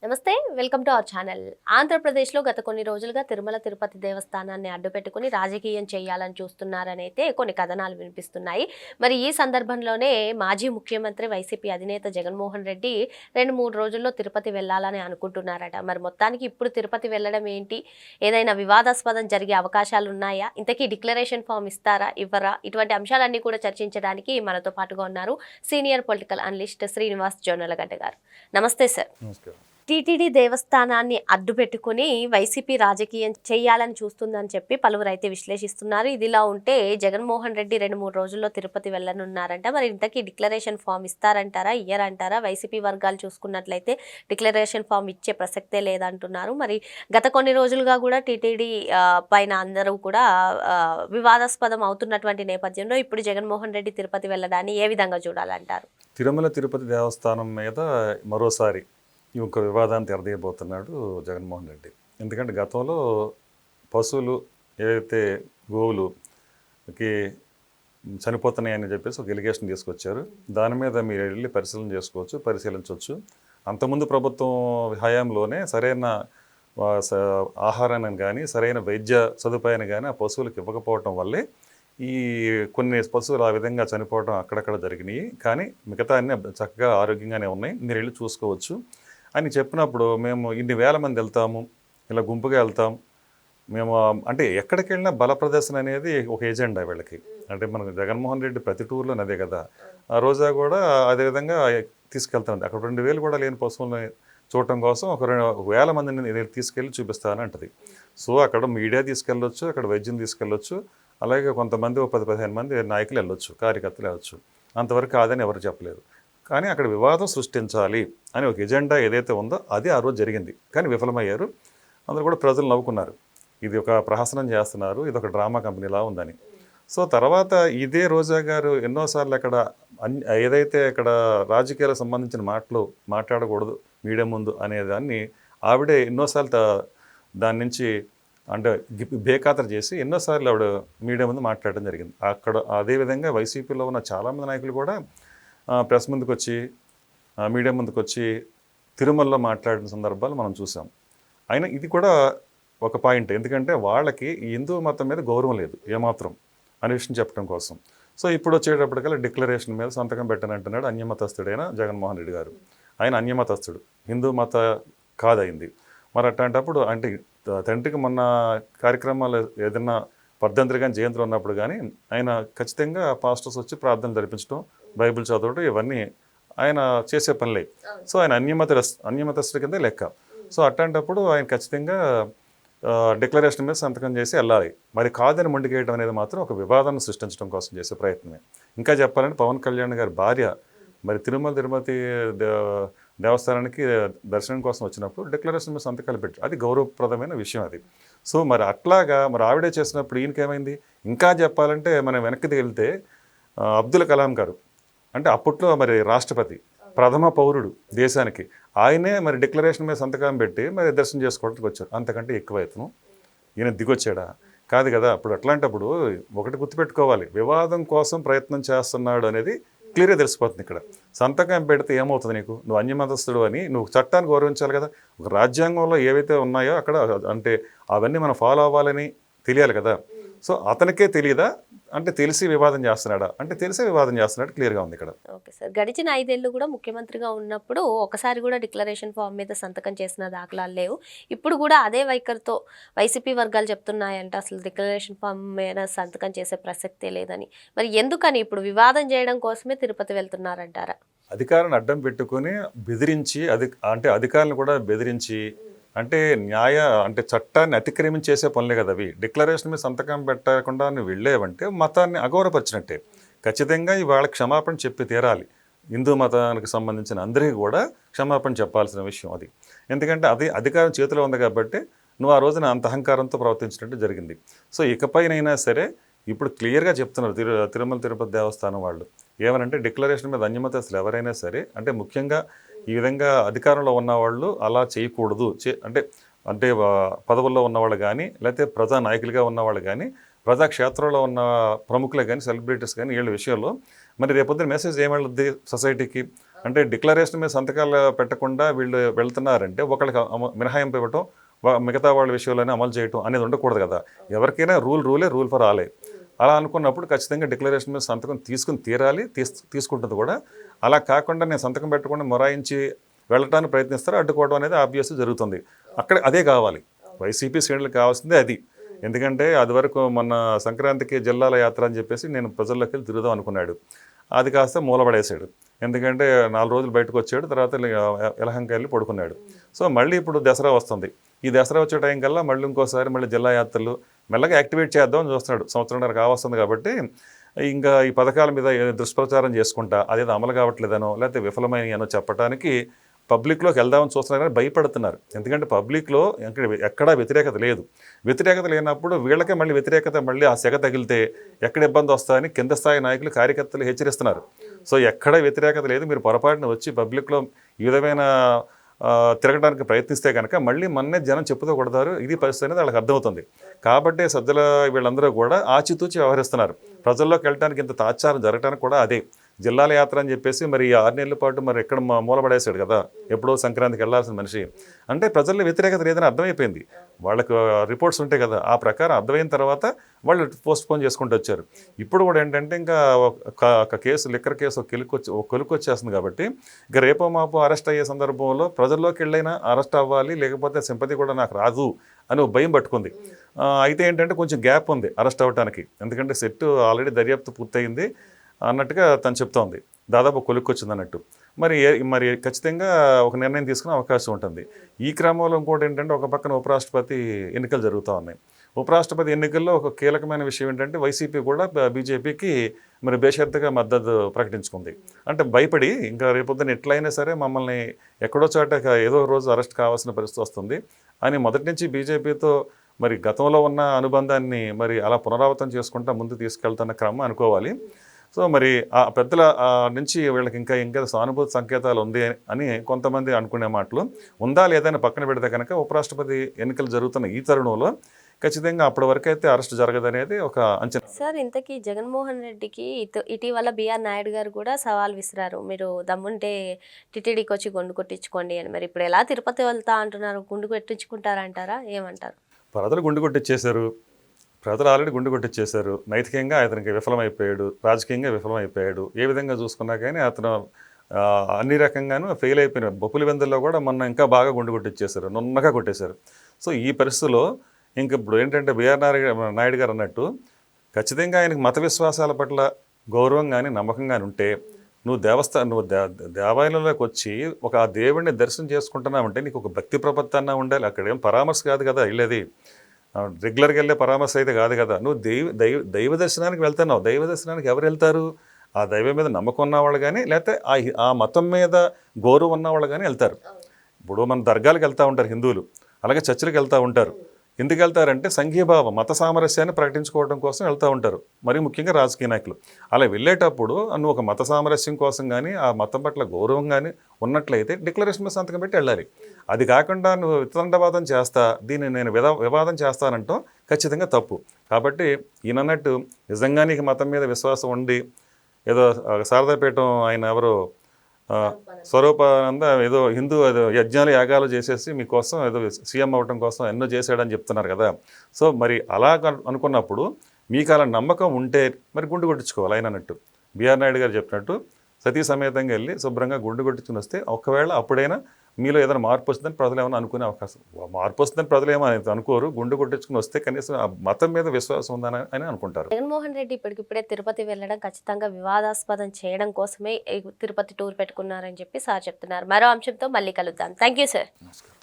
నమస్తే welcome to our channel. ఆంధ్రప్రదేశ్లో గత కొన్ని రోజులుగా తిరుమల తిరుపతి దేవస్థానాన్ని అడ్డుపెట్టుకుని రాజకీయం చేయాలని చూస్తున్నారనైతే కొన్ని కథనాలు వినిపిస్తున్నాయి. మరి ఈ సందర్భంలోనే మాజీ ముఖ్యమంత్రి వైసీపీ అధినేత జగన్మోహన్ రెడ్డి 2-3 రోజుల్లో తిరుపతి వెళ్లాలని అనుకుంటున్నారట. మరి మొత్తానికి ఇప్పుడు తిరుపతి వెళ్లడం ఏంటి? ఏదైనా వివాదాస్పదం జరిగే అవకాశాలు ఉన్నాయా? ఇంతకీ డిక్లరేషన్ ఫామ్ ఇస్తారా? ఇవ్వరా? ఇటువంటి అంశాలన్నీ కూడా చర్చించడానికి మనతో పాటుగా ఉన్నారు senior political analyst Srinivas Jonnalagadda గారు. నమస్తే సార్. నమస్కారం. టీటీడీ దేవస్థానాన్ని అడ్డుపెట్టుకుని వైసీపీ రాజకీయం చేయాలని చూస్తుందని చెప్పి పలువురు అయితే విశ్లేషిస్తున్నారు. ఇదిలా ఉంటే జగన్మోహన్ రెడ్డి 2-3 రోజుల్లో తిరుపతి వెళ్ళనున్నారంట. మరి ఇంతకీ డిక్లరేషన్ ఫామ్ ఇస్తారంటారా, ఇయ్యరంటారా? వైసీపీ వర్గాలు చూసుకున్నట్లయితే డిక్లరేషన్ ఫామ్ ఇచ్చే ప్రసక్తే లేదంటున్నారు. మరి గత కొన్ని రోజులుగా కూడా టీటీడీ పైన అందరూ కూడా వివాదాస్పదం అవుతున్నటువంటి నేపథ్యంలో ఇప్పుడు జగన్మోహన్ రెడ్డి తిరుపతి వెళ్ళడాన్ని ఏ విధంగా చూడాలంటారు? తిరుమల తిరుపతి దేవస్థానం మీద మరోసారి ఈ ఒక వివాదాన్ని తెరదీయబోతున్నాడు జగన్మోహన్ రెడ్డి. ఎందుకంటే గతంలో పశువులు ఏవైతే గోవులుకి చనిపోతున్నాయని చెప్పేసి ఒక ఎలిగేషన్ తీసుకొచ్చారు. దాని మీద మీరు వెళ్ళి పరిశీలించవచ్చు. అంతకుముందు ప్రభుత్వం హయాంలోనే సరైన ఆహారాన్ని కానీ సరైన వైద్య సదుపాయాన్ని కానీ ఆ పశువులకు ఇవ్వకపోవటం వల్లే ఈ కొన్ని పశువులు ఆ విధంగా చనిపోవడం అక్కడక్కడ జరిగినాయి. కానీ మిగతా అన్నీ చక్కగా ఆరోగ్యంగానే ఉన్నాయి, మీరు వెళ్ళి చూసుకోవచ్చు అని చెప్పినప్పుడు మేము ఇన్ని వేల మంది వెళ్తాము, ఇలా గుంపుగా వెళ్తాం మేము అంటే ఎక్కడికి వెళ్ళినా బల ప్రదర్శన అనేది ఒక ఎజెండా వీళ్ళకి. అంటే మనకు జగన్మోహన్ రెడ్డి ప్రతి టూర్లో అదే కదా. ఆ రోజా కూడా అదేవిధంగా తీసుకెళ్తాను. అక్కడ 2000 కూడా లేని పశువులని చూడటం కోసం ఒక 1000 మందిని తీసుకెళ్ళి చూపిస్తాను అంటది. సో అక్కడ మీడియా తీసుకెళ్ళొచ్చు, అక్కడ వైద్యం తీసుకెళ్ళొచ్చు, అలాగే కొంతమంది 10-15 మంది నాయకులు వెళ్ళొచ్చు, కార్యకర్తలు వెళ్ళొచ్చు. అంతవరకు కాదని ఎవరు చెప్పలేదు. కానీ అక్కడ వివాదం సృష్టించాలి అని ఒక ఎజెండా ఏదైతే ఉందో అది ఆ రోజు జరిగింది. కానీ విఫలమయ్యారు. అందరూ కూడా ప్రజలు నవ్వుకున్నారు, ఇది ఒక ప్రహసనం చేస్తున్నారు, ఇది ఒక డ్రామా కంపెనీలా ఉందని. సో తర్వాత ఇదే రోజా గారు ఎన్నోసార్లు అక్కడ ఏదైతే అక్కడ రాజకీయాలకు సంబంధించిన మాటలు మాట్లాడకూడదు మీడియా ముందు అనేదాన్ని ఆవిడే ఎన్నోసార్లు దాని నుంచి అంటే బేఖాతరు చేసి ఎన్నోసార్లు ఆవిడ మీడియా ముందు మాట్లాడడం జరిగింది. అక్కడ అదేవిధంగా వైసీపీలో ఉన్న చాలామంది నాయకులు కూడా ప్రెస్ ముందుకు వచ్చి మీడియా ముందుకు వచ్చి తిరుమలలో మాట్లాడిన సందర్భాలు మనం చూసాం. అయినా ఇది కూడా ఒక పాయింట్, ఎందుకంటే వాళ్ళకి హిందూ మతం మీద గౌరవం లేదు ఏమాత్రం అనే విషయం చెప్పడం కోసం. సో ఇప్పుడు వచ్చేటప్పటికల్లా డిక్లరేషన్ మీద సంతకం పెట్టనంటున్నాడు అన్యమతస్థుడైన జగన్మోహన్ రెడ్డి గారు. ఆయన అన్యమతస్థుడు, హిందూ మత కాదైంది. మరి అట్లాంటప్పుడు అంటే తండ్రికి మొన్న కార్యక్రమాలు ఏదైనా వర్ధంతులు కానీ జయంతులు ఉన్నప్పుడు కానీ ఆయన ఖచ్చితంగా పాస్టర్స్ వచ్చి ప్రార్థనలు జరిపించడం, బైబిల్ చదవడం ఇవన్నీ ఆయన చేసే పనులే. సో ఆయన అన్యమతస్థుడి కింద లెక్క. సో అట్లాంటప్పుడు ఆయన ఖచ్చితంగా డిక్లరేషన్ మీద సంతకం చేసి వెళ్ళాలి. మరి కాదని మొండికేయడం అనేది మాత్రం ఒక వివాదాన్ని సృష్టించడం కోసం చేసే ప్రయత్నమే. ఇంకా చెప్పాలంటే పవన్ కళ్యాణ్ గారి భార్య మరి తిరుపతి దేవస్థానానికి దర్శనం కోసం వచ్చినప్పుడు డిక్లరేషన్ మీద సంతకాలు పెట్టారు. అది గౌరవప్రదమైన విషయం అది. సో మరి అట్లాగా మరి ఆవిడే చేసినప్పుడు ఈయనకేమైంది? ఇంకా చెప్పాలంటే మనం వెనక్కి వెళ్తే అబ్దుల్ కలాం గారు అంటే అప్పట్లో మరి రాష్ట్రపతి, ప్రథమ పౌరుడు దేశానికి, ఆయనే మరి డిక్లరేషన్ మీద సంతకం పెట్టి మరి దర్శనం చేసుకోవడానికి వచ్చారు. అంతకంటే ఎక్కువ ఇతను ఈయన దిగొచ్చాడా? కాదు కదా. అప్పుడు అట్లాంటప్పుడు ఒకటి గుర్తుపెట్టుకోవాలి, వివాదం కోసం ప్రయత్నం చేస్తున్నాడు అనేది క్లియర్గా తెలిసిపోతుంది. ఇక్కడ సంతకం పెడితే ఏమవుతుంది? నీకు నువ్వు అన్యమతస్థుడు అని నువ్వు చట్టాన్ని గౌరవించాలి కదా. ఒక రాజ్యాంగంలో ఏవైతే ఉన్నాయో అక్కడ అంటే అవన్నీ మనం ఫాలో అవ్వాలని తెలియాలి కదా. సో అతనికే తెలియదా అంటే తెలిసి వివాదం చేస్తున్నాడా అంటే తెలిసే వివాదం చేస్తున్నాడు, క్లియర్గా ఉంది ఇక్కడ. Okay sir. గడిచిన 5 ఏళ్ళు కూడా ముఖ్యమంత్రిగా ఉన్నప్పుడు ఒకసారి కూడా డిక్లరేషన్ ఫామ్ మీద సంతకం చేసిన దాఖలాలు లేవు. ఇప్పుడు కూడా అదే వైఖరితో వైసీపీ వర్గాలు చెప్తున్నాయంటే అసలు డిక్లరేషన్ ఫామ్ మీద సంతకం చేసే ప్రసక్తే లేదని. మరి ఎందుకని ఇప్పుడు వివాదం చేయడం కోసమే తిరుపతి వెళ్తున్నారంటారా? అధికారాన్ని అడ్డం పెట్టుకుని బెదిరించి అధికారులను కూడా బెదిరించి అంటే అంటే చట్టాన్ని అతిక్రమించేసే పనులే కదా అవి. డిక్లరేషన్ మీద సంతకం పెట్టకుండా నువ్వు వెళ్ళేవంటే మతాన్ని అగౌరవపరిచినట్టే. ఖచ్చితంగా ఇవాళ క్షమాపణ చెప్పి తీరాలి. హిందూ మతానికి సంబంధించిన అందరికీ కూడా క్షమాపణ చెప్పాల్సిన విషయం అది. ఎందుకంటే అది అధికారం చేతిలో ఉంది కాబట్టి నువ్వు ఆ రోజున అంత అహంకారంతో ప్రవర్తించినట్టు జరిగింది. సో ఇకపైనైనా సరే ఇప్పుడు క్లియర్గా చెప్తున్నారు తిరుమల తిరుపతి దేవస్థానం వాళ్ళు ఏమనంటే డిక్లరేషన్ మీద అన్యమతస్తులు ఎవరైనా సరే అంటే ముఖ్యంగా ఈ విధంగా అధికారంలో ఉన్నవాళ్ళు అలా చేయకూడదు. అంటే పదవుల్లో ఉన్నవాళ్ళు కానీ లేకపోతే ప్రజా నాయకులుగా ఉన్నవాళ్ళు కానీ ప్రజాక్షేత్రంలో ఉన్న ప్రముఖులు కానీ సెలబ్రిటీస్ కానీ వీళ్ళ విషయంలో మరి రేపొద్దున మెసేజ్ ఏమవుతుంది సొసైటీకి అంటే డిక్లరేషన్ మీద సంతకాలు పెట్టకుండా వీళ్ళు వెళ్తున్నారంటే ఒకళ్ళకి మినహాయింపు ఇవ్వటం, మిగతా వాళ్ళ విషయాల్లోనే అమలు చేయటం అనేది ఉండకూడదు కదా. ఎవరికైనా రూల్ ఫర్ ఆలే. అలా అనుకున్నప్పుడు ఖచ్చితంగా డిక్లరేషన్ మీద సంతకం తీసుకుని తీరాలి, తీసుకుంటుంది కూడా. అలా కాకుండా నేను సంతకం పెట్టకుండా మొరాయించి వెళ్ళటానికి ప్రయత్నిస్తారు, అడ్డుకోవడం అనేది ఆబ్వియస్ జరుగుతుంది. అక్కడ అదే కావాలి, వైసీపీ శ్రేణులకు కావాల్సిందే అది. ఎందుకంటే అది వరకు మొన్న సంక్రాంతికి జిల్లాల యాత్ర అని చెప్పేసి నేను ప్రజల్లోకి వెళ్ళి తిరుగుదాం అనుకున్నాడు, అది కాస్త మూలపడేసాడు. ఎందుకంటే 4 రోజులు బయటకు వచ్చాడు, తర్వాత యలహంక వెళ్ళి పడుకున్నాడు. సో మళ్ళీ ఇప్పుడు దసరా వస్తుంది, ఈ దసరా వచ్చే టైం కల్లా మళ్ళీ ఇంకోసారి మళ్ళీ జిల్లా యాత్రలు మెల్లగా యాక్టివేట్ చేద్దాం అని చూస్తున్నాడు. సంవత్సరంన్నర కావస్తుంది కాబట్టి ఇంకా ఈ పథకాల మీద దుష్ప్రచారం చేసుకుంటా అదేదో అమలు కావట్లేదనో లేకపోతే విఫలమైననో చెప్పడానికి పబ్లిక్లోకి వెళ్దామని చూస్తున్నారు, కానీ భయపడుతున్నారు. ఎందుకంటే పబ్లిక్లో ఎక్కడా వ్యతిరేకత లేదు. వ్యతిరేకత లేనప్పుడు వీళ్ళకే మళ్ళీ వ్యతిరేకత మళ్ళీ ఆ సెగ తగిలితే ఎక్కడ ఇబ్బంది వస్తాయని కింద స్థాయి నాయకులు కార్యకర్తలు హెచ్చరిస్తున్నారు. సో ఎక్కడ వ్యతిరేకత లేదు, మీరు పొరపాటున వచ్చి పబ్లిక్లో ఈ విధమైన తిరగడానికి ప్రయత్నిస్తే కనుక మళ్ళీ మొన్నే జనం చెప్పుతూ కొడతారు, ఇది పరిస్థితి అనేది వాళ్ళకి అర్థమవుతుంది. కాబట్టి సజ్జల వీళ్ళందరూ కూడా ఆచితూచి వ్యవహరిస్తున్నారు. ప్రజల్లోకి వెళ్ళడానికి ఇంత తాత్సారం జరగడానికి కూడా అదే జిల్లాల యాత్ర అని చెప్పేసి మరి 6 నెలల పాటు మరి ఎక్కడ మూలపడేశాడు కదా, ఎప్పుడో సంక్రాంతికి వెళ్ళాల్సిన మనిషి. అంటే ప్రజల్లో వ్యతిరేకత లేదని అర్థమైపోయింది, వాళ్ళకు రిపోర్ట్స్ ఉంటాయి కదా, ఆ ప్రకారం అర్థమైన తర్వాత వాళ్ళు పోస్ట్పోన్ చేసుకుంటూ వచ్చారు. ఇప్పుడు కూడా ఏంటంటే ఇంకా ఒక కేసు లిక్కర్ కేసు కొలుకు వచ్చేస్తుంది కాబట్టి ఇంకా రేపో మాపో అరెస్ట్ అయ్యే సందర్భంలో ప్రజల్లోకి వెళ్ళైనా అరెస్ట్ అవ్వాలి, లేకపోతే సింపతి కూడా నాకు రాదు అని భయం పట్టుకుంది. అయితే ఏంటంటే కొంచెం గ్యాప్ ఉంది అరెస్ట్ అవ్వడానికి, ఎందుకంటే సెట్ ఆల్రెడీ దర్యాప్తు పూర్తయింది అన్నట్టుగా తను చెప్తోంది, దాదాపు కొలుక్కొచ్చింది అన్నట్టు. మరి ఖచ్చితంగా ఒక నిర్ణయం తీసుకునే అవకాశం ఉంటుంది. ఈ క్రమంలో ఇంకోటి ఏంటంటే ఒక పక్కన ఉపరాష్ట్రపతి ఎన్నికలు జరుగుతూ ఉన్నాయి. ఉపరాష్ట్రపతి ఎన్నికల్లో ఒక కీలకమైన విషయం ఏంటంటే వైసీపీ కూడా బీజేపీకి మరి బేషరతుగా మద్దతు ప్రకటించుకుంది. అంటే భయపడి ఇంకా రేపొద్దున ఎట్లయినా సరే మమ్మల్ని ఎక్కడో చోట ఏదో రోజు అరెస్ట్ కావాల్సిన పరిస్థితి వస్తుంది అని మొదటి నుంచి బీజేపీతో మరి గతంలో ఉన్న అనుబంధాన్ని మరి అలా పునరావృతం చేసుకుంటా ముందు తీసుకెళ్తున్న క్రమం అనుకోవాలి. సో మరి ఆ పెద్దల నుంచి వీళ్ళకి ఇంకా సానుభూతి సంకేతాలు ఉంది అని కొంతమంది అనుకునే మాటలు ఉందా లేదని పక్కన పెడితే కనుక ఉపరాష్ట్రపతి ఎన్నికలు జరుగుతున్న ఈ తరుణంలో ఖచ్చితంగా అప్పటి వరకు అయితే అరెస్ట్ జరగదనేది ఒక అంచనా. సార్, ఇంతకీ జగన్మోహన్ రెడ్డికి ఇటీవల బిఆర్ నాయుడు గారు కూడా సవాల్ విసిరారు, మీరు దమ్ముంటే టీటీడీకి వచ్చి గుండు కొట్టించుకోండి అని. మరి ఇప్పుడు ఎలా తిరుపతి వెళ్తా అంటున్నారు, గుండు కొట్టించుకుంటారంటారా, ఏమంటారు? ప్రజలు గుండు కొట్టించేశారు, ప్రజలు ఆల్రెడీ గుండు కొట్టించేశారు. నైతికంగా అతనికి విఫలమైపోయాడు, రాజకీయంగా విఫలమైపోయాడు. ఏ విధంగా చూసుకున్నా కానీ అతను అన్ని రకంగానూ ఫెయిల్ అయిపోయినాడు. బొప్పుల వెందుల్లో కూడా మొన్న ఇంకా బాగా గుండు కొట్టించేశారు, నున్నగా కొట్టేశారు. సో ఈ పరిస్థితిలో ఇంక ఇప్పుడు ఏంటంటే బిఆర్ నాయుడు గారు అన్నట్టు ఖచ్చితంగా ఆయనకు మత విశ్వాసాల పట్ల గౌరవం కానీ నమ్మకం కానీ ఉంటే నువ్వు దేవాలయంలోకి వచ్చి ఒక ఆ దేవుడిని దర్శనం చేసుకుంటున్నావంటే నీకు ఒక భక్తి ప్రపత్తి ఉండాలి. అక్కడ ఏం పరామర్శ కాదు కదా వెళ్ళేది, రెగ్యులర్గా వెళ్ళే పరామర్శ అయితే కాదు కదా. నువ్వు దైవ దర్శనానికి వెళ్తున్నావు. దైవ దర్శనానికి ఎవరు వెళ్తారు? ఆ దైవం మీద నమ్మకం ఉన్నవాళ్ళు కానీ లేకపోతే ఆ మతం మీద గౌరవం ఉన్నవాళ్ళు కానీ వెళ్తారు. ఇప్పుడు మన దర్గాలకు వెళ్తూ ఉంటారు హిందువులు, అలాగే చర్చిలకు వెళ్తూ ఉంటారు. ఎందుకు వెళ్తారంటే సంఘీభావం, మత సామరస్యాన్ని ప్రకటించుకోవడం కోసం వెళ్తూ ఉంటారు, మరి ముఖ్యంగా రాజకీయ నాయకులు. అలా వెళ్ళేటప్పుడు నువ్వు ఒక మత సామరస్యం కోసం కానీ ఆ మతం పట్ల గౌరవం కానీ ఉన్నట్లయితే డిక్లరేషన్ మీద సంతకం పెట్టి వెళ్ళాలి. అది కాకుండా నువ్వు వితండవాదం చేస్తా, దీన్ని నేను వివాదం చేస్తానంటాం ఖచ్చితంగా తప్పు. కాబట్టి ఈయనన్నట్టు నిజంగా నీకు మతం మీద విశ్వాసం ఉండి ఏదో శారదాపీఠం ఆయన ఎవరో స్వరూపానంద ఏదో హిందూ ఏదో యజ్ఞాలు యాగాలు చేసేసి మీకోసం ఏదో సీఎం అవ్వటం కోసం ఎన్నో చేశాడని చెప్తున్నారు కదా. సో మరి అలా అనుకున్నప్పుడు మీకు అలా నమ్మకం ఉంటే మరి గుండు కొట్టించుకోవాలి. ఆయన అన్నట్టు బిఆర్ నాయుడు గారు చెప్పినట్టు సతీ సమేతంగా వెళ్ళి శుభ్రంగా గుండు కొట్టించుకుని వస్తే ఒకవేళ అప్పుడైనా మీలో ఏదైనా మార్పు వస్తుందని ప్రజలు ఏమైనా అనుకునే అవకాశం. మార్పు వస్తుందని ప్రజలు ఏమో అనుకోరు, గుండు కొట్టించుకుని వస్తే కనీసం ఆ మతం మీద విశ్వాసం ఉందని అని అనుకుంటారు. జగన్మోహన్ రెడ్డి ఇప్పటికిప్పుడే తిరుపతి వెళ్ళడం ఖచ్చితంగా వివాదాస్పదం చేయడం కోసమే తిరుపతి టూర్ పెట్టుకున్నారని చెప్పి సార్ చెప్తున్నారు. మరో అంశంతో మళ్ళీ కలుద్దాం. Thank you sir. నమస్కారం.